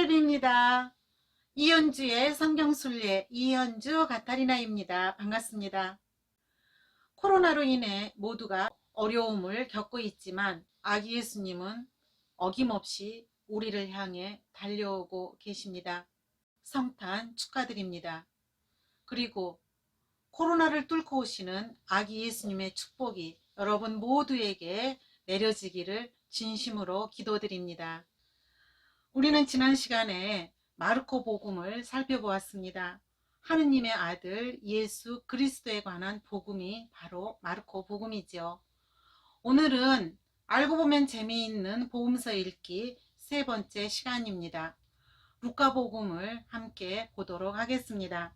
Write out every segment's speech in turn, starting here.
주님을 빕니다. 이연주의 성경순례 이연주 가타리나입니다. 반갑습니다. 코로나로 인해 모두가 어려움을 겪고 있지만 아기 예수님은 어김없이 우리를 향해 달려오고 계십니다. 성탄 축하드립니다. 그리고 코로나를 뚫고 오시는 아기 예수님의 축복이 여러분 모두에게 내려지기를 진심으로 기도드립니다. 우리는 지난 시간에 마르코 복음을 살펴보았습니다. 하느님의 아들 예수 그리스도에 관한 복음이 바로 마르코 복음이죠. 오늘은 알고 보면 재미있는 복음서 읽기 세 번째 시간입니다. 루카 복음을 함께 보도록 하겠습니다.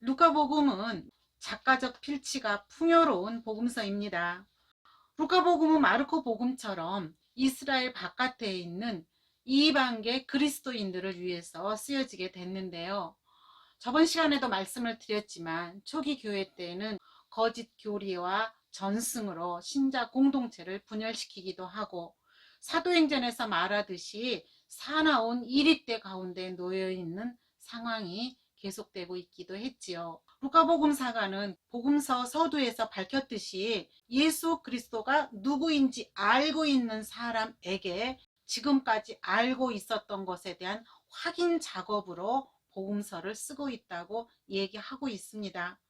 루카 복음은 작가적 필치가 풍요로운 복음서입니다. 루카 복음은 마르코 복음처럼 이스라엘 바깥에 있는 이방계 그리스도인들을 위해서 쓰여지게 됐는데요. 저번 시간에도 말씀을 드렸지만 초기 교회 때는 거짓 교리와 전승으로 신자 공동체를 분열시키기도 하고 사도행전에서 말하듯이 사나운 이립대 가운데 놓여있는 상황이 계속되고 있기도 했지요. 루카복음사가는 복음서 서두에서 밝혔듯이 예수 그리스도가 누구인지 알고 있는 사람에게 지금까지 알고 있었던 것에 대한 확인 작업으로 복음서를 쓰고 있다고 얘기하고 있습니다.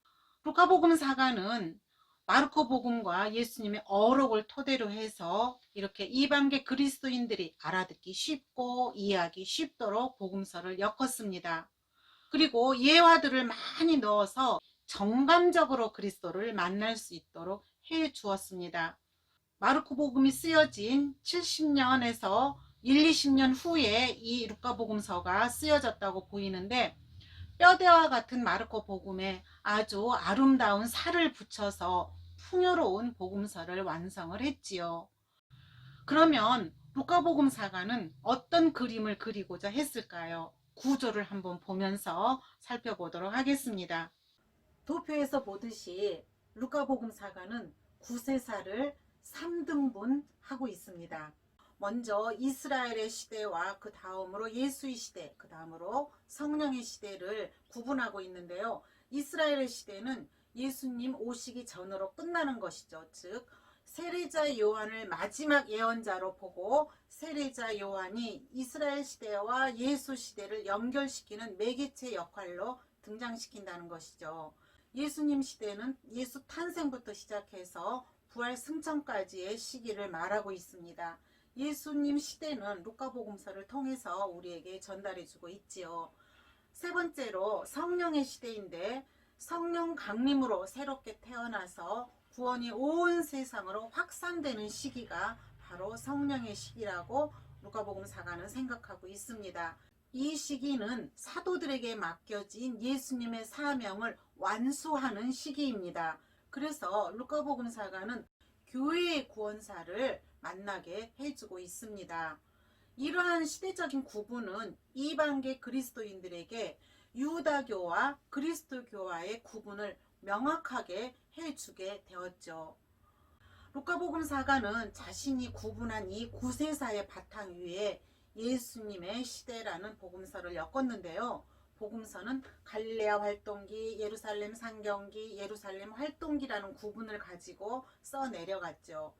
루카복음사가는 마르코 복음과 예수님의 어록을 토대로 해서 이렇게 이방계 그리스도인들이 알아듣기 쉽고 이해하기 쉽도록 복음서를 엮었습니다. 그리고 예화들을 많이 넣어서 정감적으로 그리스도를 만날 수 있도록 해 주었습니다. 마르코 복음이 쓰여진 70년에서 20년 후에 이 루카 복음서가 쓰여졌다고 보이는데 뼈대와 같은 마르코 복음에 아주 아름다운 살을 붙여서 풍요로운 복음서를 완성을 했지요. 그러면 루카 복음사가는 어떤 그림을 그리고자 했을까요? 구조를 한번 보면서 살펴보도록 하겠습니다. 도표에서 보듯이 루카 복음사가는 구세사를 3등분 하고 있습니다. 먼저 이스라엘의 시대와 그 다음으로 예수의 시대, 그 다음으로 성령의 시대를 구분하고 있는데요. 이스라엘의 시대는 예수님 오시기 전으로 끝나는 것이죠. 즉 세례자 요한을 마지막 예언자로 보고 세례자 요한이 이스라엘 시대와 예수 시대를 연결시키는 매개체 역할로 등장시킨다는 것이죠. 예수님 시대는 예수 탄생부터 시작해서 부활 승천까지의 시기를 말하고 있습니다. 예수님 시대는 루카복음서를 통해서 우리에게 전달해주고 있지요. 세 번째로 성령의 시대인데 성령 강림으로 새롭게 태어나서 구원이 온 세상으로 확산되는 시기가 바로 성령의 시기라고 루카복음사가는 생각하고 있습니다. 이 시기는 사도들에게 맡겨진 예수님의 사명을 완수하는 시기입니다. 그래서 루카복음사가는 교회의 구원사를 만나게 해주고 있습니다. 이러한 시대적인 구분은 이방계 그리스도인들에게 유다교와 그리스도교와의 구분을 명확하게 해주게 되었죠. 루카복음사가는 자신이 구분한 이 구세사의 바탕 위에 예수님의 시대라는 복음서를 엮었는데요. 복음서는 갈릴레아 활동기, 예루살렘 상경기, 예루살렘 활동기라는 구분을 가지고 써 내려갔죠.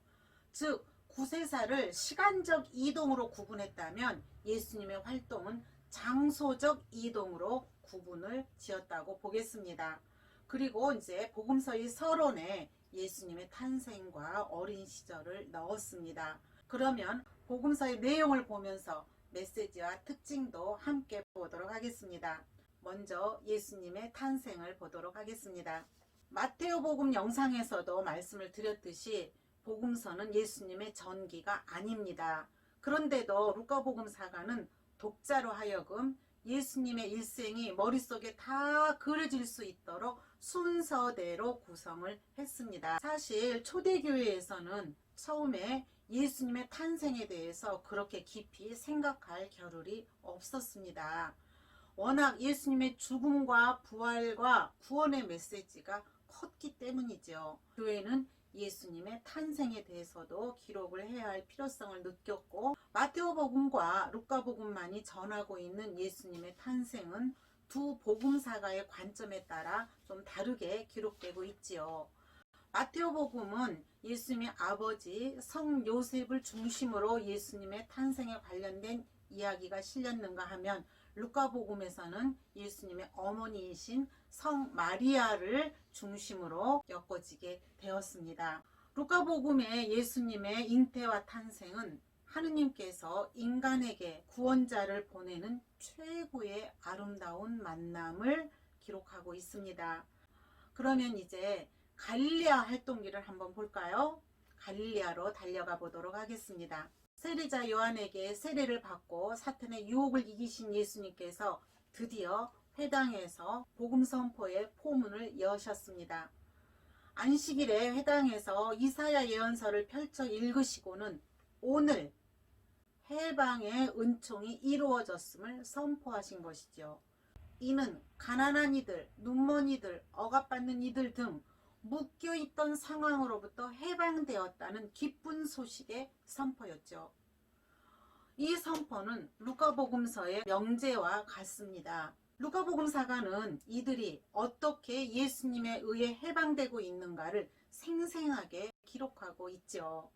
즉 구세사를 시간적 이동으로 구분했다면 예수님의 활동은 장소적 이동으로 구분을 지었다고 보겠습니다. 그리고 이제 복음서의 서론에 예수님의 탄생과 어린 시절을 넣었습니다. 그러면 복음서의 내용을 보면서 메시지와 특징도 함께 보도록 하겠습니다. 먼저 예수님의 탄생을 보도록 하겠습니다. 마테오복음 영상에서도 말씀을 드렸듯이 복음서는 예수님의 전기가 아닙니다. 그런데도 루카복음사가는 독자로 하여금 예수님의 일생이 머릿속에 다 그려질 수 있도록 순서대로 구성을 했습니다. 사실 초대교회에서는 처음에 예수님의 탄생에 대해서 그렇게 깊이 생각할 겨를이 없었습니다. 워낙 예수님의 죽음과 부활과 구원의 메시지가 컸기 때문이죠. 교회는 예수님의 탄생에 대해서도 기록을 해야 할 필요성을 느꼈고, 마테오복음과 루카복음만이 전하고 있는 예수님의 탄생은 두 복음사가의 관점에 따라 좀 다르게 기록되고 있지요. 마테오복음은 예수님의 아버지 성 요셉을 중심으로 예수님의 탄생에 관련된 이야기가 실렸는가 하면, 루카복음에서는 예수님의 어머니이신 성 마리아를 중심으로 엮어지게 되었습니다. 루카복음의 예수님의 잉태와 탄생은 하느님께서 인간에게 구원자를 보내는 최고의 아름다운 만남을 기록하고 있습니다. 그러면 이제 갈릴레아 활동기를 한번 볼까요? 갈릴레아로 달려가 보도록 하겠습니다. 세례자 요한에게 세례를 받고 사탄의 유혹을 이기신 예수님께서 드디어 회당에서 복음 선포의 포문을 여셨습니다. 안식일에 회당에서 이사야 예언서를 펼쳐 읽으시고는 오늘 해방의 은총이 이루어졌음을 선포하신 것이죠. 이는 가난한 이들, 눈먼 이들, 억압받는 이들 등 묶여있던 상황으로부터 해방되었다는 기쁜 소식의 선포였죠. 이 선포는 루카복음서의 명제와 같습니다. 루카복음사가는 이들이 어떻게 예수님에 의해 해방되고 있는가를 생생하게 기록하고 있죠.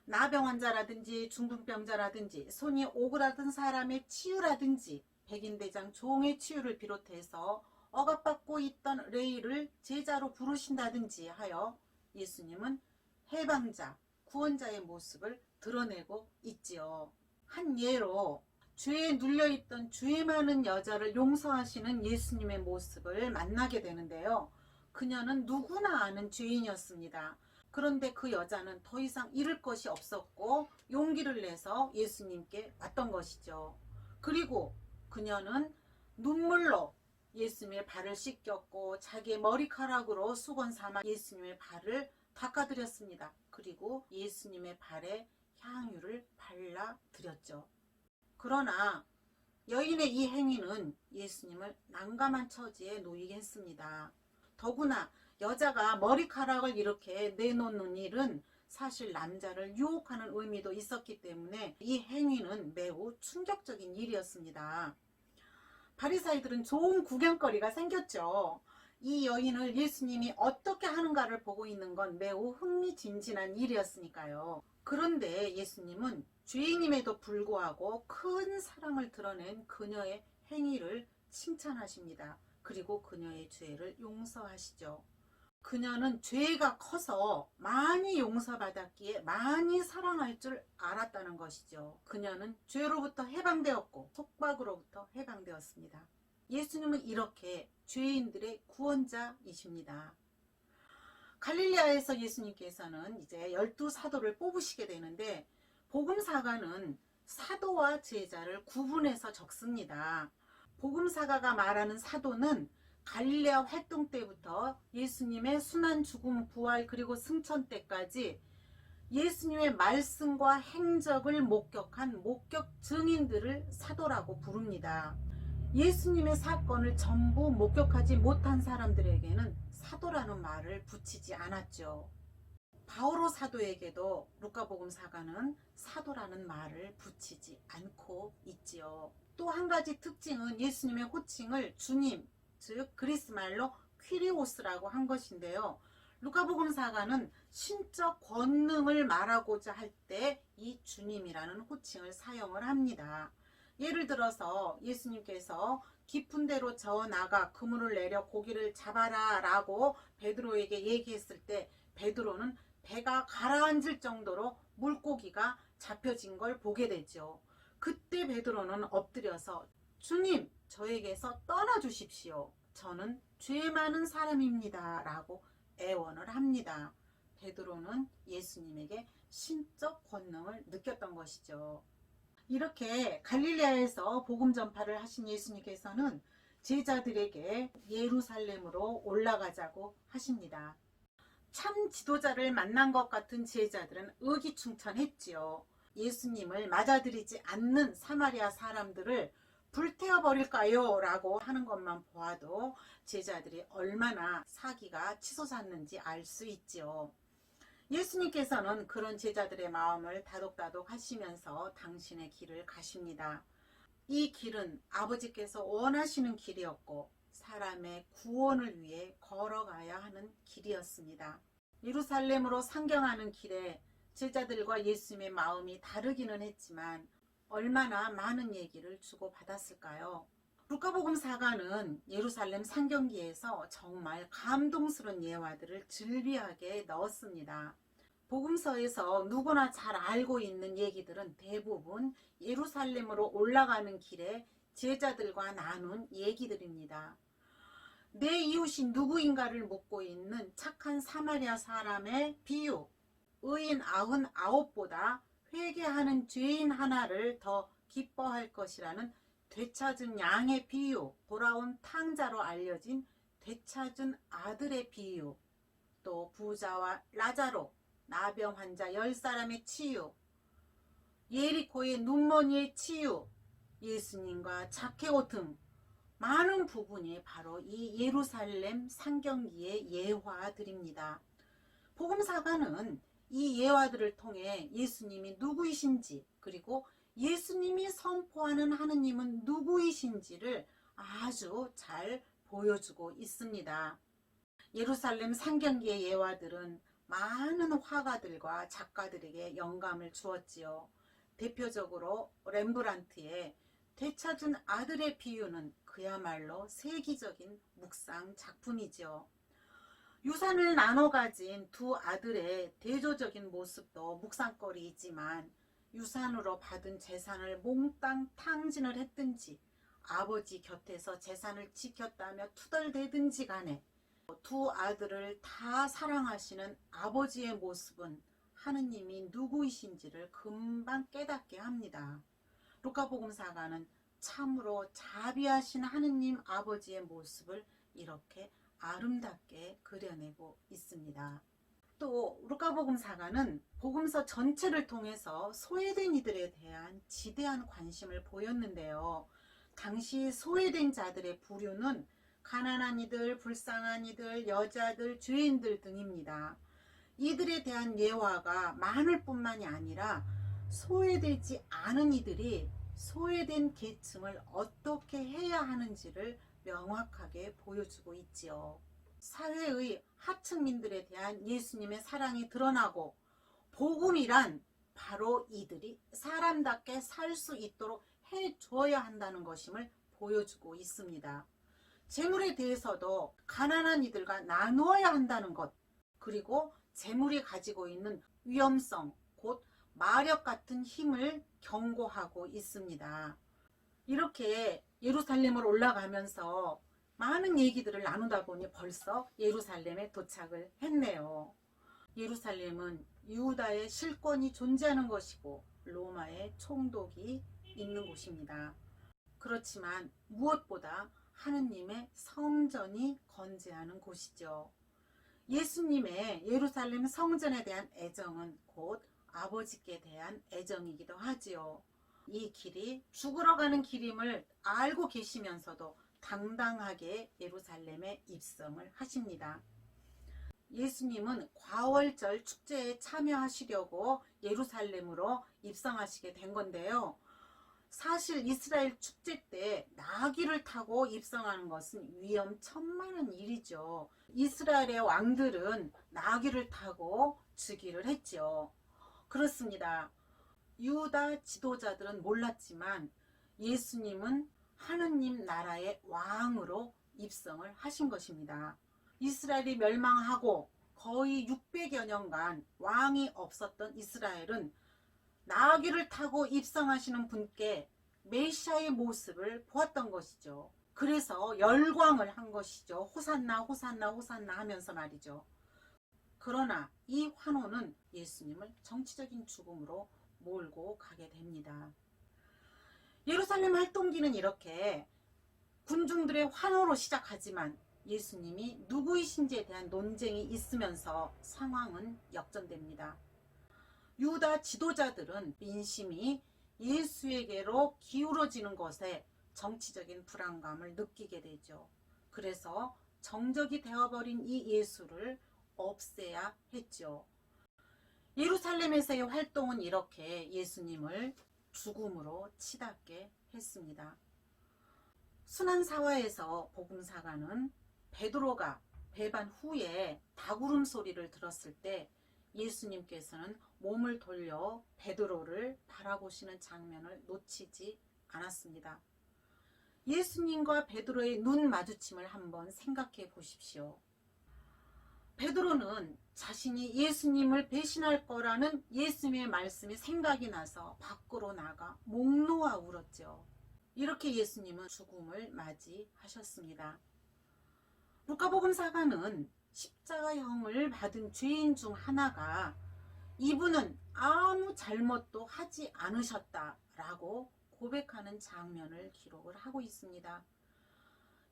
나병 환자라든지 중풍병자라든지 손이 오그라든 사람의 치유라든지 백인대장 종의 치유를 비롯해서 억압받고 있던 레이를 제자로 부르신다든지 하여 예수님은 해방자, 구원자의 모습을 드러내고 있지요. 한 예로 죄에 눌려있던 죄 많은 여자를 용서하시는 예수님의 모습을 만나게 되는데요. 그녀는 누구나 아는 죄인이었습니다. 그런데 그 여자는 더 이상 잃을 것이 없었고 용기를 내서 예수님께 왔던 것이죠. 그리고 그녀는 눈물로 예수님의 발을 씻겼고 자기의 머리카락으로 수건 삼아 예수님의 발을 닦아드렸습니다. 그리고 예수님의 발에 향유를 발라드렸죠. 그러나 여인의 이 행위는 예수님을 난감한 처지에 놓이게 했습니다. 더구나 여자가 머리카락을 이렇게 내놓는 일은 사실 남자를 유혹하는 의미도 있었기 때문에 이 행위는 매우 충격적인 일이었습니다. 바리사이들은 좋은 구경거리가 생겼죠. 이 여인을 예수님이 어떻게 하는가를 보고 있는 건 매우 흥미진진한 일이었으니까요. 그런데 예수님은 죄인임에도 불구하고 큰 사랑을 드러낸 그녀의 행위를 칭찬하십니다. 그리고 그녀의 죄를 용서하시죠. 그녀는 죄가 커서 많이 용서받았기에 많이 사랑할 줄 알았다는 것이죠. 그녀는 죄로부터 해방되었고 속박으로부터 해방되었습니다. 예수님은 이렇게 죄인들의 구원자이십니다. 갈릴레아에서 예수님께서는 이제 12사도를 뽑으시게 되는데 복음사가는 사도와 제자를 구분해서 적습니다. 복음사가가 말하는 사도는 갈릴레아 활동 때부터 예수님의 순환 죽음 부활 그리고 승천 때까지 예수님의 말씀과 행적을 목격한 목격 증인들을 사도라고 부릅니다. 예수님의 사건을 전부 목격하지 못한 사람들에게는 사도라는 말을 붙이지 않았죠. 바오로 사도에게도 루카복음사가는 사도라는 말을 붙이지 않고 있지요. 또 한 가지 특징은 예수님의 호칭을 주님, 즉 그리스말로 퀴리오스라고 한 것인데요. 루카복음사가는 신적 권능을 말하고자 할 때 이 주님이라는 호칭을 사용을 합니다. 예를 들어서 예수님께서 깊은 데로 저어나가 그물을 내려 고기를 잡아라 라고 베드로에게 얘기했을 때 베드로는 배가 가라앉을 정도로 물고기가 잡혀진 걸 보게 되죠. 그때 베드로는 엎드려서 주님, 저에게서 떠나 주십시오. 저는 죄 많은 사람입니다 라고 애원을 합니다. 베드로는 예수님에게 신적 권능을 느꼈던 것이죠. 이렇게 갈릴레아에서 복음 전파를 하신 예수님께서는 제자들에게 예루살렘으로 올라가자고 하십니다. 참 지도자를 만난 것 같은 제자들은 의기충천했지요. 예수님을 맞아들이지 않는 사마리아 사람들을 불태워버릴까요? 라고 하는 것만 보아도 제자들이 얼마나 사기가 치솟았는지 알 수 있지요. 예수님께서는 그런 제자들의 마음을 다독다독 하시면서 당신의 길을 가십니다. 이 길은 아버지께서 원하시는 길이었고 사람의 구원을 위해 걸어가야 하는 길이었습니다. 예루살렘으로 상경하는 길에 제자들과 예수님의 마음이 다르기는 했지만 얼마나 많은 얘기를 주고받았을까요? 루카복음 사가는 예루살렘 상경기에서 정말 감동스러운 예화들을 즐비하게 넣었습니다. 복음서에서 누구나 잘 알고 있는 얘기들은 대부분 예루살렘으로 올라가는 길에 제자들과 나눈 얘기들입니다. 내 이웃이 누구인가를 묻고 있는 착한 사마리아 사람의 비유, 의인 99보다 회개하는 죄인 하나를 더 기뻐할 것이라는 되찾은 양의 비유, 돌아온 탕자로 알려진 되찾은 아들의 비유, 또 부자와 라자로, 나병 환자 10사람의 치유, 예리코의 눈먼이의 치유, 예수님과 자케오 등 많은 부분이 바로 이 예루살렘 상경기의 예화들입니다. 복음사가는 이 예화들을 통해 예수님이 누구이신지, 그리고 예수님이 선포하는 하느님은 누구이신지를 아주 잘 보여주고 있습니다. 예루살렘 상경기의 예화들은 많은 화가들과 작가들에게 영감을 주었지요. 대표적으로 렘브란트의 되찾은 아들의 비유는 그야말로 세기적인 묵상 작품이지요. 유산을 나눠 가진 두 아들의 대조적인 모습도 묵상거리이지만 유산으로 받은 재산을 몽땅 탕진을 했든지 아버지 곁에서 재산을 지켰다며 투덜대든지 간에 두 아들을 다 사랑하시는 아버지의 모습은 하느님이 누구이신지를 금방 깨닫게 합니다. 루카복음사가는 참으로 자비하신 하느님 아버지의 모습을 이렇게 아름답게 그려내고 있습니다. 또 루카복음사가는 복음서 전체를 통해서 소외된 이들에 대한 지대한 관심을 보였는데요. 당시 소외된 자들의 부류는 가난한 이들, 불쌍한 이들, 여자들, 죄인들 등입니다. 이들에 대한 예화가 많을 뿐만이 아니라 소외되지 않은 이들이 소외된 계층을 어떻게 해야 하는지를 명확하게 보여주고 있지요. 사회의 하층민들에 대한 예수님의 사랑이 드러나고 복음이란 바로 이들이 사람답게 살 수 있도록 해줘야 한다는 것임을 보여주고 있습니다. 재물에 대해서도 가난한 이들과 나누어야 한다는 것, 그리고 재물이 가지고 있는 위험성, 곧 마력 같은 힘을 경고하고 있습니다. 이렇게 예루살렘을 올라가면서 많은 얘기들을 나누다 보니 벌써 예루살렘에 도착을 했네요. 예루살렘은 유다의 실권이 존재하는 것이고 로마의 총독이 있는 곳입니다. 그렇지만 무엇보다 하느님의 성전이 건재하는 곳이죠. 예수님의 예루살렘 성전에 대한 애정은 곧 아버지께 대한 애정이기도 하지요. 이 길이 죽으러 가는 길임을 알고 계시면서도 당당하게 예루살렘에 입성을 하십니다. 예수님은 과월절 축제에 참여하시려고 예루살렘으로 입성하시게 된 건데요. 사실 이스라엘 축제 때 나귀를 타고 입성하는 것은 위험천만한 일이죠. 이스라엘의 왕들은 나귀를 타고 즉위를 했죠. 그렇습니다. 유다 지도자들은 몰랐지만 예수님은 하느님 나라의 왕으로 입성을 하신 것입니다. 이스라엘이 멸망하고 거의 600여 년간 왕이 없었던 이스라엘은 나귀를 타고 입성하시는 분께 메시아의 모습을 보았던 것이죠. 그래서 열광을 한 것이죠. 호산나 호산나 호산나 하면서 말이죠. 그러나 이 환호는 예수님을 정치적인 죽음으로 몰고 가게 됩니다. 예루살렘 활동기는 이렇게 군중들의 환호로 시작하지만 예수님이 누구이신지에 대한 논쟁이 있으면서 상황은 역전됩니다. 유다 지도자들은 민심이 예수에게로 기울어지는 것에 정치적인 불안감을 느끼게 되죠. 그래서 정적이 되어버린 이 예수를 없애야 했죠. 예루살렘에서의 활동은 이렇게 예수님을 죽음으로 치닫게 했습니다. 순환사화에서 복음사가는 베드로가 배반 후에 닭울음 소리를 들었을 때 예수님께서는 몸을 돌려 베드로를 바라보시는 장면을 놓치지 않았습니다. 예수님과 베드로의 눈 마주침을 한번 생각해 보십시오. 베드로는 자신이 예수님을 배신할 거라는 예수님의 말씀이 생각이 나서 밖으로 나가 목 놓아 울었죠. 이렇게 예수님은 죽음을 맞이하셨습니다. 루카복음사가는 십자가형을 받은 죄인 중 하나가 이분은 아무 잘못도 하지 않으셨다라고 고백하는 장면을 기록을 하고 있습니다.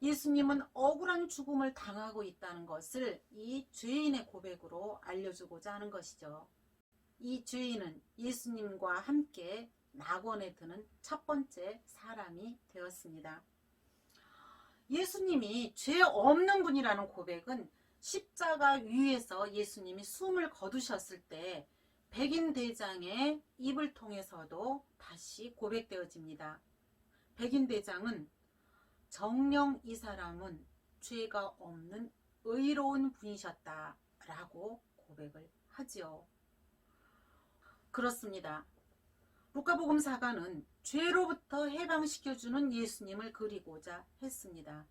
예수님은 억울한 죽음을 당하고 있다는 것을 이 죄인의 고백으로 알려주고자 하는 것이죠. 이 죄인은 예수님과 함께 낙원에 드는 첫 번째 사람이 되었습니다. 예수님이 죄 없는 분이라는 고백은 십자가 위에서 예수님이 숨을 거두셨을 때 백인 대장의 입을 통해서도 다시 고백되어집니다. 백인 대장은 정녕 이 사람은 죄가 없는 의로운 분이셨다라고 고백을 하지요. 그렇습니다. 루카복음사가는 죄로부터 해방시켜주는 예수님을 그리고자 했습니다.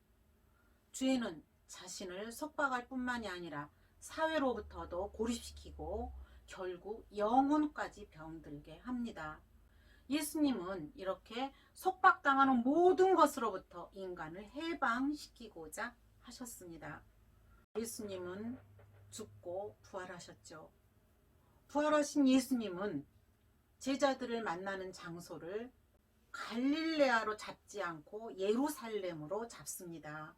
죄는 자신을 속박할 뿐만이 아니라 사회로부터도 고립시키고 결국 영혼까지 병들게 합니다. 예수님은 이렇게 속박당하는 모든 것으로부터 인간을 해방시키고자 하셨습니다. 예수님은 죽고 부활하셨죠. 부활하신 예수님은 제자들을 만나는 장소를 갈릴레아로 잡지 않고 예루살렘으로 잡습니다.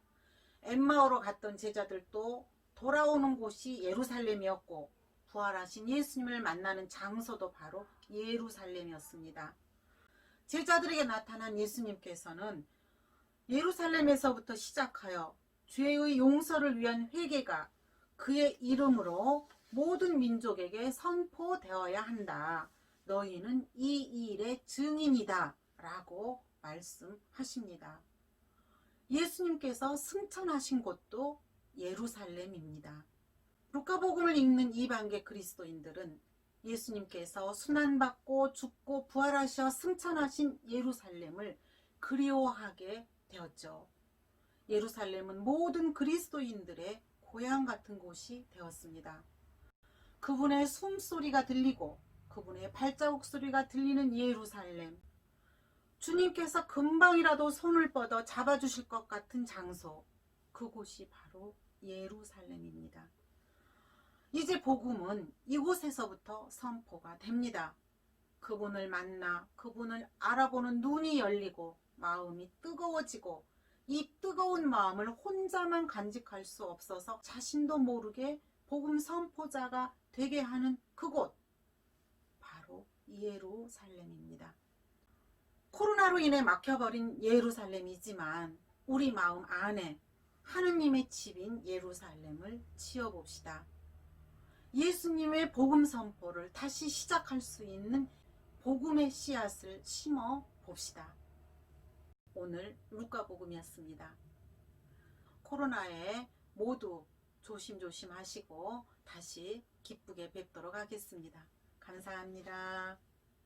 엠마오로 갔던 제자들도 돌아오는 곳이 예루살렘이었고 부활하신 예수님을 만나는 장소도 바로 예루살렘이었습니다. 제자들에게 나타난 예수님께서는 예루살렘에서부터 시작하여 죄의 용서를 위한 회개가 그의 이름으로 모든 민족에게 선포되어야 한다. 너희는 이 일의 증인이다 라고 말씀하십니다. 예수님께서 승천하신 곳도 예루살렘입니다. 루카복음을 읽는 이방계 그리스도인들은 예수님께서 순환받고 죽고 부활하셔 승천하신 예루살렘을 그리워하게 되었죠. 예루살렘은 모든 그리스도인들의 고향 같은 곳이 되었습니다. 그분의 숨소리가 들리고 그분의 발자국 소리가 들리는 예루살렘, 주님께서 금방이라도 손을 뻗어 잡아주실 것 같은 장소, 그곳이 바로 예루살렘입니다. 이제 복음은 이곳에서부터 선포가 됩니다. 그분을 만나 그분을 알아보는 눈이 열리고 마음이 뜨거워지고 이 뜨거운 마음을 혼자만 간직할 수 없어서 자신도 모르게 복음 선포자가 되게 하는 그곳, 바로 예루살렘입니다. 코로나로 인해 막혀버린 예루살렘이지만 우리 마음 안에 하느님의 집인 예루살렘을 지어봅시다. 예수님의 복음 선포를 다시 시작할 수 있는 복음의 씨앗을 심어 봅시다. 오늘 루카복음이었습니다. 코로나에 모두 조심조심 하시고 다시 기쁘게 뵙도록 하겠습니다. 감사합니다.